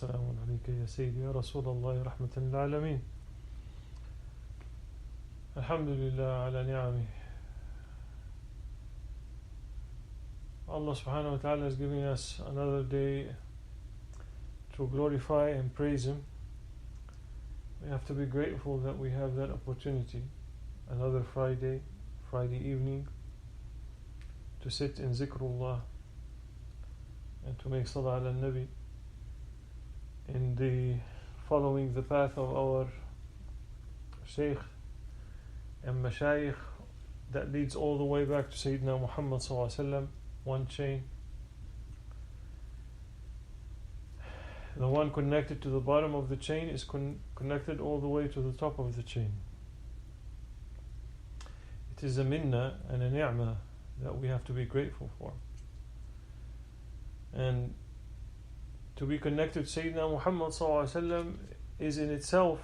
السلام عليك يا سيدي يا رسول الله رحمة للعالمين. الحمد لله على نعمه. Allah subhanahu wa ta'ala is giving us another day to glorify and praise Him. We have to be grateful that we have that opportunity, another Friday evening, to sit in zikrullah and to make salah ala nabi in the following the path of our Shaykh and Mashayikh that leads all the way back to Sayyidina Muhammad sallallahu alaihi wasallam. One chain, the one connected to the bottom of the chain is connected all the way to the top of the chain. It is a minna and a ni'mah that we have to be grateful for. And to be connected to Sayyidina Muhammad sallallahu alaihi wasallam is in itself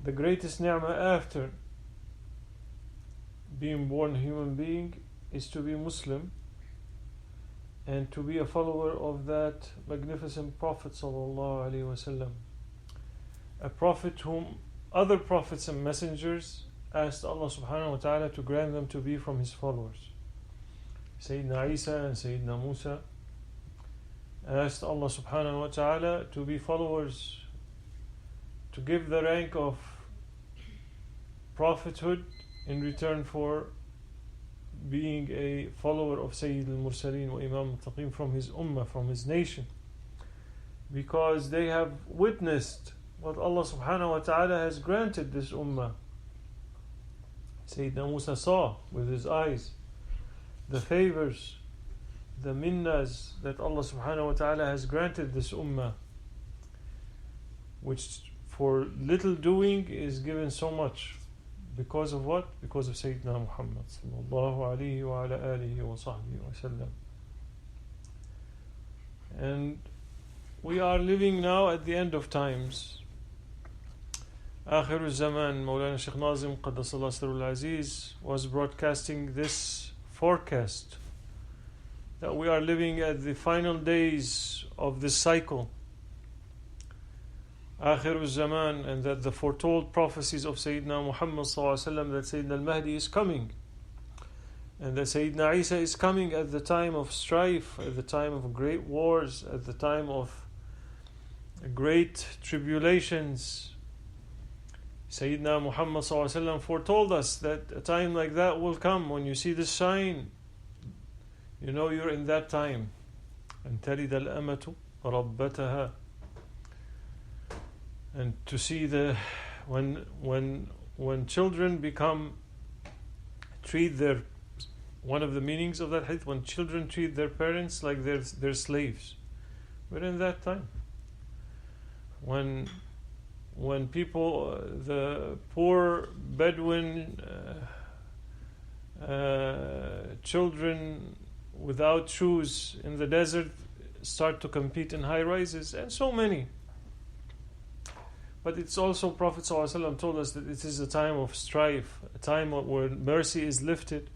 the greatest ni'mah after being born a human being, is to be Muslim and to be a follower of that magnificent Prophet sallallahu alaihi wasallam, a prophet whom other prophets and messengers asked Allah subhanahu wa ta'ala to grant them to be from his followers. Sayyidina Isa and Sayyidina Musa asked Allah subhanahu wa ta'ala to be followers, to give the rank of prophethood in return for being a follower of Sayyid al-Mursaleen wa Imam al-Taqim from his ummah, from his nation, because they have witnessed what Allah subhanahu wa ta'ala has granted this ummah. Sayyidina Musa saw with his eyes the favors, the minnas that Allah subhanahu wa ta'ala has granted this ummah, which for little doing is given so much. Because of what? Because of Sayyidina Muhammad sallallahu alayhi wa ala alihi wa sahbihi wa sallam. And we are living now at the end of times. Akhiru Zaman, Mawlana Shaykh Nazim Qaddasallahu Sirrul Aziz was broadcasting this forecast that we are living at the final days of this cycle, Akhirul Zaman, and that the foretold prophecies of Sayyidina Muhammad sallallahu alaihi wasallam, that Sayyidina al-Mahdi is coming, and that Sayyidina Isa is coming at the time of strife, at the time of great wars, at the time of great tribulations. Sayyidina Muhammad sallallahu alaihi wasallam foretold us that a time like that will come. When you see this sign, you know you're in that time. And تَلِدَ الْأَمَةُ رَبَّتَهَا. And to see when children treat their, one of the meanings of that hadith, when children treat their parents like their slaves. We're in that time. When people, the poor Bedouin children without shoes in the desert start to compete in high rises, and so many. But it's also, Prophet ﷺ told us that it is a time of strife, a time where mercy is lifted,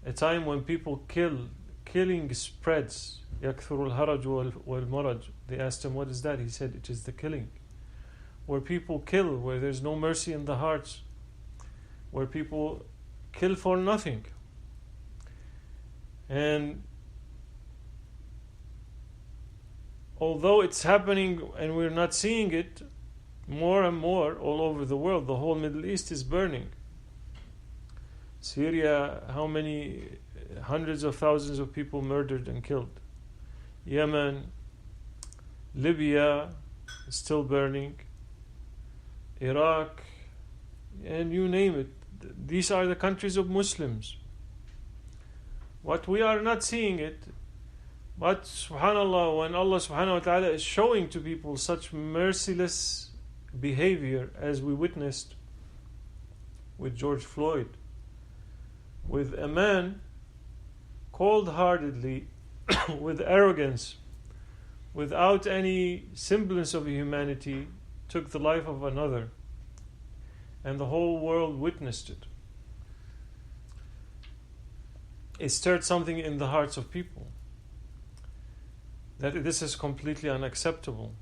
a time when people killing spreads. يَكْثُرُ الْهَرَجُ وَالْمَرَجُ. They asked him, what is that? He said, it is the killing. Where people kill, where there's no mercy in the hearts, where people kill for nothing. And although it's happening and we're not seeing it, more and more all over the world, the whole Middle East is burning. Syria, how many hundreds of thousands of people murdered and killed. Yemen, Libya, still burning. Iraq, and you name it. These are the countries of Muslims. What we are not seeing it, but subhanallah, when Allah subhanahu wa ta'ala is showing to people such merciless behavior as we witnessed with George Floyd, with a man cold-heartedly, with arrogance, without any semblance of humanity, took the life of another, and the whole world witnessed it. It stirred something in the hearts of people. that this is completely unacceptable.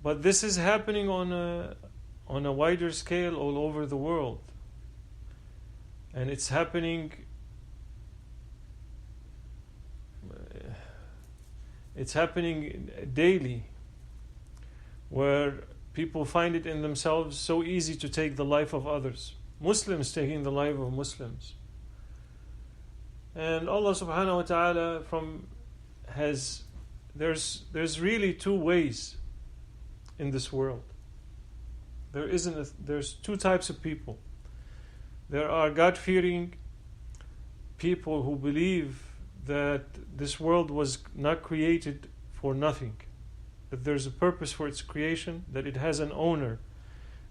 But this is happening on a wider scale all over the world. And it's happening daily, where people find it in themselves so easy to take the life of others. Muslims taking the life of Muslims. And Allah subhanahu wa ta'ala there's really two ways in this world. There's two types of people. There are God-fearing people who believe that this world was not created for nothing, that there's a purpose for its creation, that it has an owner,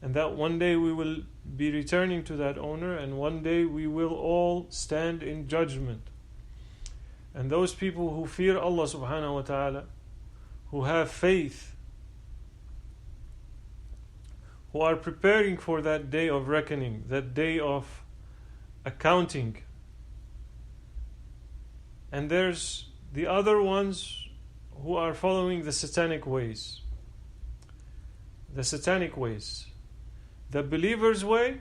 and that one day we will be returning to that owner, and one day we will all stand in judgment. And those people who fear Allah subhanahu wa ta'ala, who have faith, who are preparing for that day of reckoning, that day of accounting. And there's the other ones who are following the satanic ways. The satanic ways. The believer's way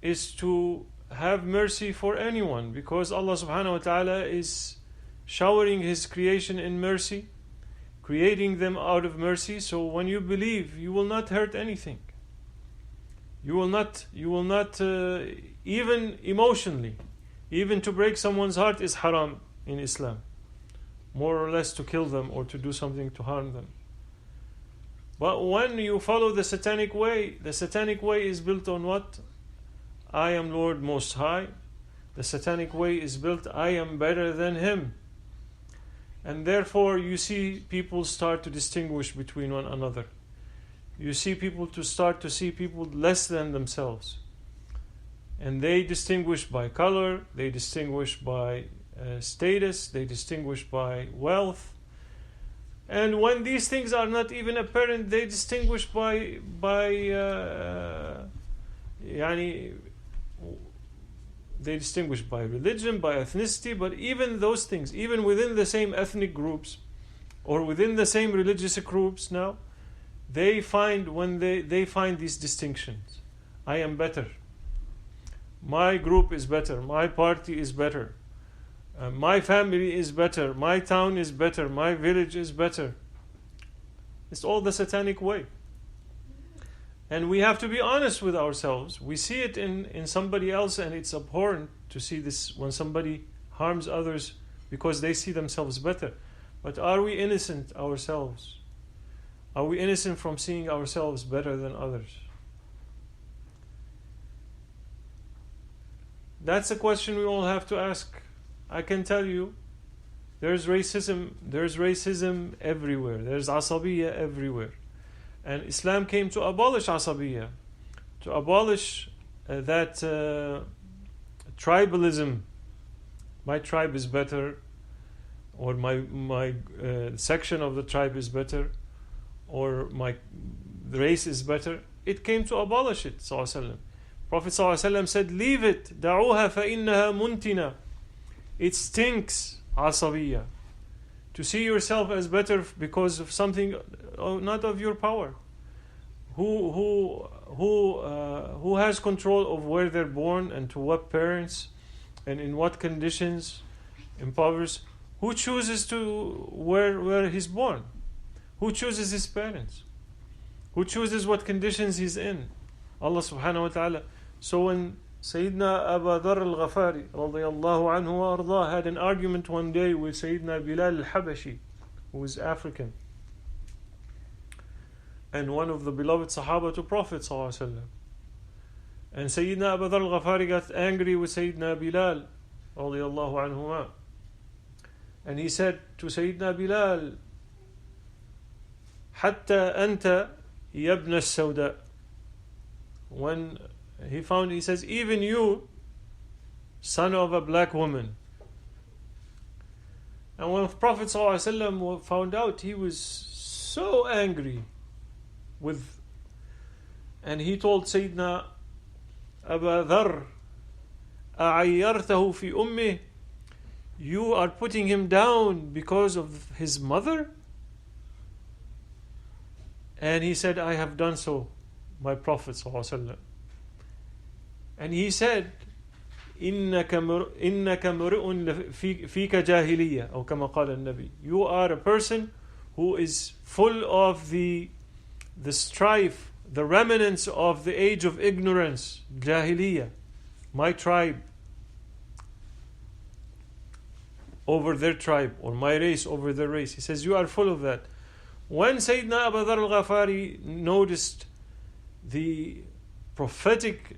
is to have mercy for anyone, because Allah subhanahu wa ta'ala is showering His creation in mercy, creating them out of mercy. So when you believe, you will not hurt anything. You will not even emotionally, even to break someone's heart is haram in Islam. More or less to kill them or to do something to harm them. But when you follow the satanic way is built on what? I am Lord Most High. The satanic way is built, I am better than him. And therefore you see people start to distinguish between one another. You see people to start to see people less than themselves. And they distinguish by color, they distinguish by status, they distinguish by wealth. And when these things are not even apparent, they distinguish by religion, by ethnicity. But even those things, even within the same ethnic groups or within the same religious groups now, they find these distinctions. I am better. My group is better. My party is better. My family is better. My town is better. My village is better. It's all the satanic way. And we have to be honest with ourselves. We see it in somebody else, and it's abhorrent to see this when somebody harms others because they see themselves better. But are we innocent ourselves? Are we innocent from seeing ourselves better than others? That's a question we all have to ask. I can tell you, there's racism everywhere. There's asabiyya everywhere. And Islam came to abolish asabiyya, to abolish that tribalism. My tribe is better, or my section of the tribe is better, or my race is better. It came to abolish it, sallallahu alaihi wasallam. Prophet sallallahu alaihi wasallam said, leave it, da'uha فَإِنَّهَا muntina. It stinks, asabiyya. To see yourself as better because of something not of your power. Who has control of where they're born and to what parents and in what conditions, impoverished? Who chooses to where he's born? Who chooses his parents? Who chooses what conditions he's in? Allah subhanahu wa ta'ala. So when Sayyidina Abu Dharr al-Ghafari radiyallahu anhu wa ardah had an argument one day with Sayyidina Bilal al-Habashi, who is African, and one of the beloved Sahaba to Prophet sallallahu alaihi wasallam. And Sayyidina Abu Dharr al-Ghafari got angry with Sayyidina Bilal radiyallahu anhuma. And he said to Sayyidina Bilal, Hatta anta yabna as-sawda. When he says, even you, son of a black woman. And when Prophet ﷺ found out, he was so angry and he told Sayyidina Abu Dharr, أَعَيَّرْتَهُ فِي أُمِّهِ. You are putting him down because of his mother? And he said, I have done so, my Prophet ﷺ. And he said, إنك مرء فيك جاهلية أو كما قال النبي. You are a person who is full of the strife, the remnants of the age of ignorance, jahiliyyah, my tribe over their tribe, or my race over their race. He says, you are full of that. When Sayyidina Abu Dharr al-Ghafari noticed the prophetic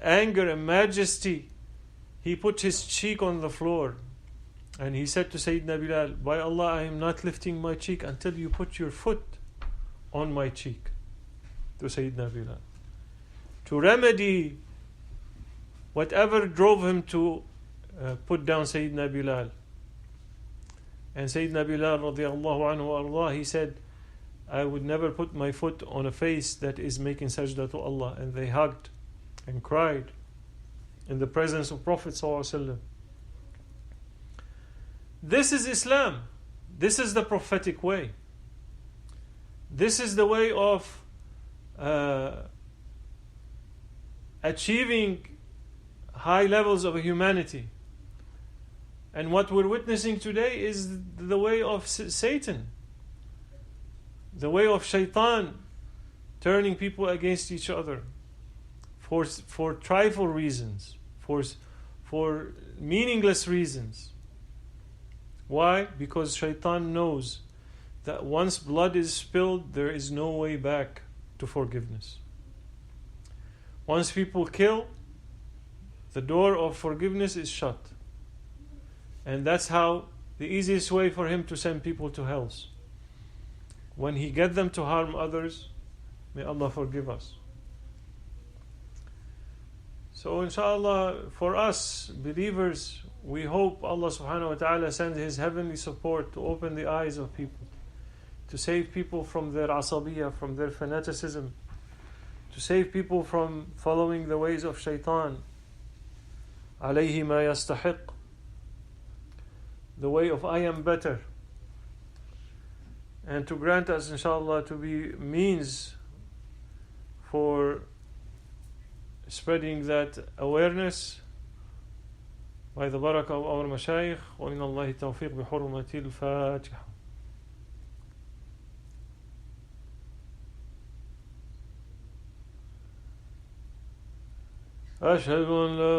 anger and majesty, he put his cheek on the floor and he said to Sayyidina Bilal, by Allah, I am not lifting my cheek until you put your foot on my cheek. To Sayyidina Bilal, to remedy whatever drove him to put down Sayyidina Bilal. And Sayyidina Bilal radiallahu anhu Allah, he said, I would never put my foot on a face that is making sajda to Allah. And they hugged and cried in the presence of Prophet ﷺ. This is Islam. This is the prophetic way. This is the way of achieving high levels of humanity. And what we're witnessing today is the way of Satan, the way of Shaitan, turning people against each other for trifle reasons, for meaningless reasons. Why? Because Shaitan knows that once blood is spilled, there is no way back to forgiveness. Once people kill, the door of forgiveness is shut. And that's how the easiest way for him to send people to hells. When he gets them to harm others, may Allah forgive us. So inshallah, for us believers, we hope Allah subhanahu wa ta'ala sends His heavenly support to open the eyes of people, to save people from their asabiyah, from their fanaticism, to save people from following the ways of shaitan. Alayhi ma yastahiq, the way of I am better. And to grant us inshallah to be means for spreading that awareness by the barakah of our mashayikh. وَمِنَ اللَّهِ التَّوْفِيقِ بِحُرْمَةِ الْفَاتِحَةِ. أشهد أن لا